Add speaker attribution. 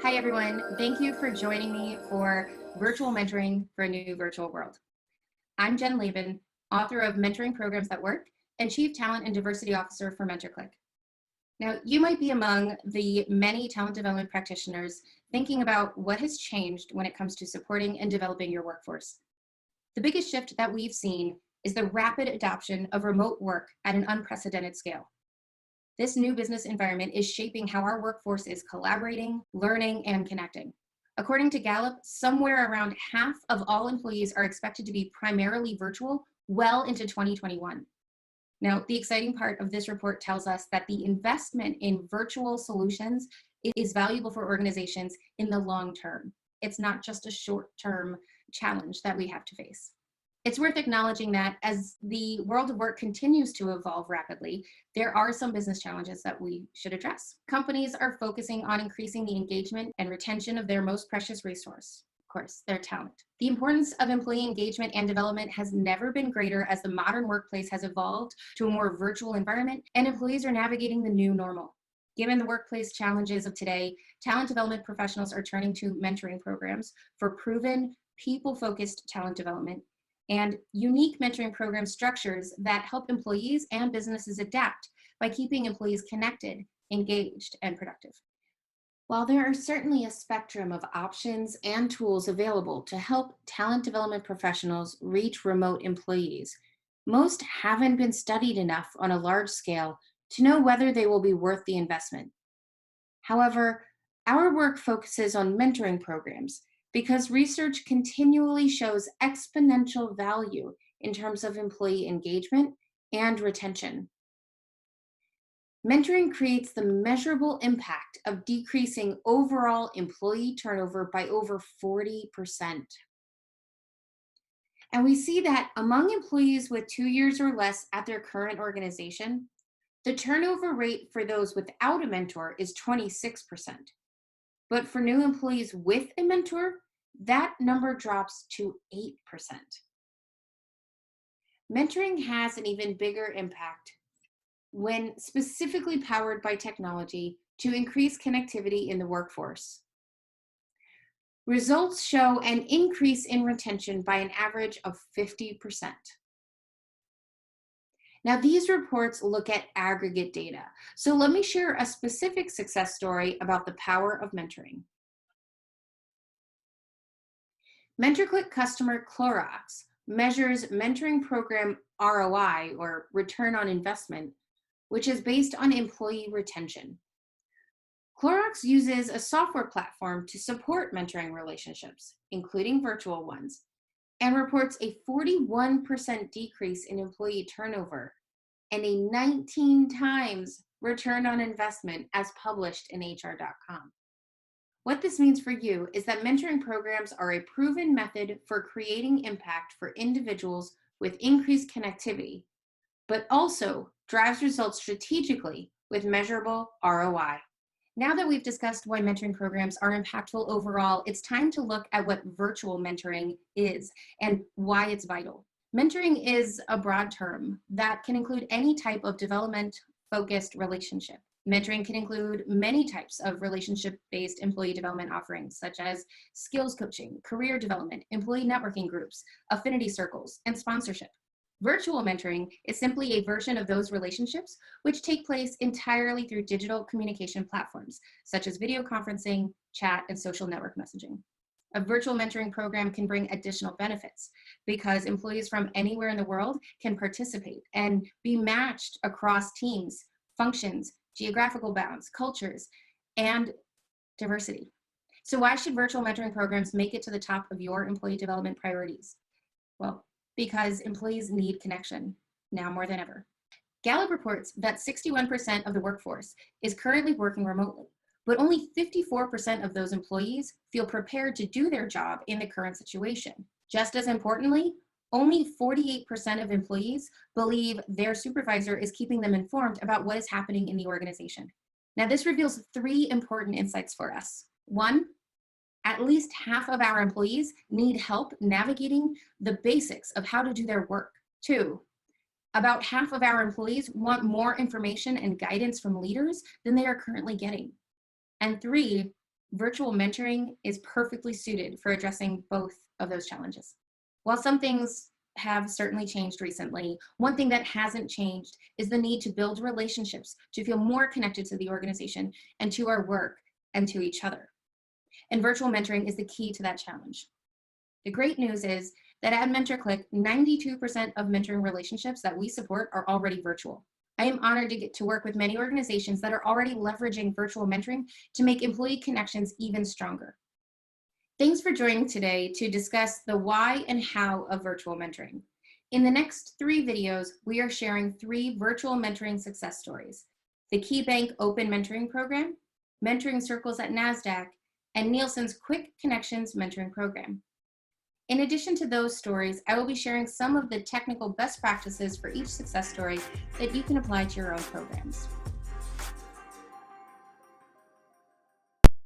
Speaker 1: Hi, everyone. Thank you for joining me for Virtual Mentoring for a New Virtual World. I'm Jen Laban, author of Mentoring Programs That Work and Chief Talent and Diversity Officer for MentorClick. Now, you might be among the many talent development practitioners thinking about what has changed when it comes to supporting and developing your workforce. The biggest shift that we've seen is the rapid adoption of remote work at an unprecedented scale. This new business environment is shaping how our workforce is collaborating, learning, and connecting. According to Gallup, somewhere around half of all employees are expected to be primarily virtual well into 2021. Now, the exciting part of this report tells us that the investment in virtual solutions is valuable for organizations in the long term. It's not just a short-term challenge that we have to face. It's worth acknowledging that as the world of work continues to evolve rapidly, there are some business challenges that we should address. Companies are focusing on increasing the engagement and retention of their most precious resource, of course, their talent. The importance of employee engagement and development has never been greater as the modern workplace has evolved to a more virtual environment and employees are navigating the new normal. Given the workplace challenges of today, talent development professionals are turning to mentoring programs for proven, people-focused talent development and unique mentoring program structures that help employees and businesses adapt by keeping employees connected, engaged, and productive. While there are certainly a spectrum of options and tools available to help talent development professionals reach remote employees, most haven't been studied enough on a large scale to know whether they will be worth the investment. However, our work focuses on mentoring programs because research continually shows exponential value in terms of employee engagement and retention. Mentoring creates the measurable impact of decreasing overall employee turnover by over 40%. And we see that among employees with 2 years or less at their current organization, the turnover rate for those without a mentor is 26%. But for new employees with a mentor, that number drops to 8%. Mentoring has an even bigger impact when specifically powered by technology to increase connectivity in the workforce. Results show an increase in retention by an average of 50%. Now, these reports look at aggregate data. So let me share a specific success story about the power of mentoring. MentorClick customer Clorox measures mentoring program ROI, or return on investment, which is based on employee retention. Clorox uses a software platform to support mentoring relationships, including virtual ones, and reports a 41% decrease in employee turnover and a 19 times return on investment as published in HR.com. What this means for you is that mentoring programs are a proven method for creating impact for individuals with increased connectivity, but also drives results strategically with measurable ROI. Now that we've discussed why mentoring programs are impactful overall, it's time to look at what virtual mentoring is and why it's vital. Mentoring is a broad term that can include any type of development-focused relationship. Mentoring can include many types of relationship-based employee development offerings, such as skills coaching, career development, employee networking groups, affinity circles, and sponsorship. Virtual mentoring is simply a version of those relationships which take place entirely through digital communication platforms, such as video conferencing, chat, and social network messaging. A virtual mentoring program can bring additional benefits because employees from anywhere in the world can participate and be matched across teams, functions, geographical bounds, cultures, and diversity. So why should virtual mentoring programs make it to the top of your employee development priorities? Well, because employees need connection now more than ever. Gallup reports that 61% of the workforce is currently working remotely, but only 54% of those employees feel prepared to do their job in the current situation. Just as importantly, only 48% of employees believe their supervisor is keeping them informed about what is happening in the organization. Now, this reveals 3 important insights for us. 1, at least half of our employees need help navigating the basics of how to do their work. 2, about half of our employees want more information and guidance from leaders than they are currently getting. And 3, virtual mentoring is perfectly suited for addressing both of those challenges. While some things have certainly changed recently, one thing that hasn't changed is the need to build relationships to feel more connected to the organization and to our work and to each other. And virtual mentoring is the key to that challenge. The great news is that at MentorClick, 92% of mentoring relationships that we support are already virtual. I am honored to get to work with many organizations that are already leveraging virtual mentoring to make employee connections even stronger. Thanks for joining today to discuss the why and how of virtual mentoring. In the next 3 videos, we are sharing 3 virtual mentoring success stories: the KeyBank Open Mentoring Program, Mentoring Circles at NASDAQ, and Nielsen's Quick Connections Mentoring Program. In addition to those stories, I will be sharing some of the technical best practices for each success story that you can apply to your own programs.